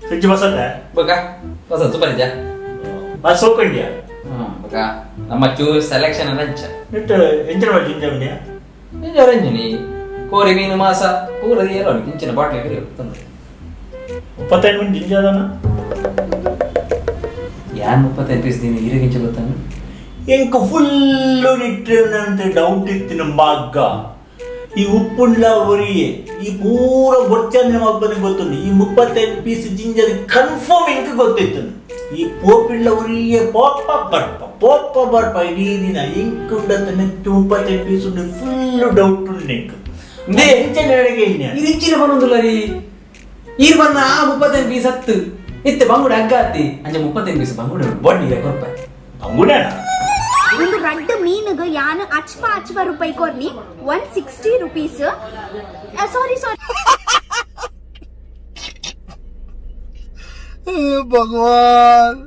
fridge ಬಸದ ಬಗ್ಗ ಹೊಸ super ಇದ್ಯಾ ಅದು ಸೋಕೊಂಡಿಯಾ ಬಗ್ಗ ನಮ್ಮ ಚೂ ಸೆಲೆಕ್ಷನ್ ಅಂಚ ಎಂಚಿನ ಮಾಡಿ ಜಿಂಜಾವಣಿಯ ರಂಜನಿ ಕೋರಿ ಮೀನು ಮಾಸ ಪೂರದಿ ಎಲ್ಲ ಇಂಚಿನ ಬಾಟ್ಲಿ ಕರಿ ತಂದು 35 ಮಿನಿಟ್ ಜಿಂಜಾದನ ಯಾನ್ 35 ಪೀಸ್ ದೀನಿ ಇರಗಿಂಚ ಗೊತ್ತಾನ ಎಂಕ ಫುಲ್ಲು ನಿಟ್ಟಿನಂತ ಡೌಟ್ ಇತ್ತು ನಮ್ಮ ಭಾಗ ಈ ಉಪ್ಪುಂಡ್ಲ ಒರಿಯೆ ಈ ಪೂರ ಬೊಚ್ಚಂದ್ರೆ ಮಕ್ಕನಿಗೆ ಗೊತ್ತುಂಡು ಈ 35 ಪೀಸ್ ಜಿಂಜರ್ ಕನ್ಫರ್ಮ್ ಎಂಕ ಗೊತ್ತಿತ್ತು ಈ ಪೋಪಿಳ್ಳ ಒರಿಯೆ ಪೋಪ ಬರ್ಪ ಇಡೀ ದಿನ ಎಂಕ ಉಂಡಂತ 35 ಪೀಸ್ ಉಂಡು ಫುಲ್ಲು ಡೌಟ್ ಉಂಡು ಎಂಕ ಇರಿಚಿನ ಬರೋದಿಲ್ಲ ರೀ ಈರ್ ಬಂದ ಆ 35 ಪೀಸ್ ಹತ್ತು ಇತ್ತೆ ಬಂಗುಡೆ ಅಗ್ಗಾತಿ ಅಂಜ 35 ಪೀಸ್ ಬಂಗುಡೆ ಬಡ್ಡಿ ಕೊರ್ಪ ಬಂಗುಡೆ ಒಂದು ರಡ್ಡು ಮೀನಿಗೆ ಯಾನು ಅಚ್ಪ ರೂಪಾಯಿ ಕೊರ್ನಿ 160 rupees ಸಾರಿ ಭಗವಾನ್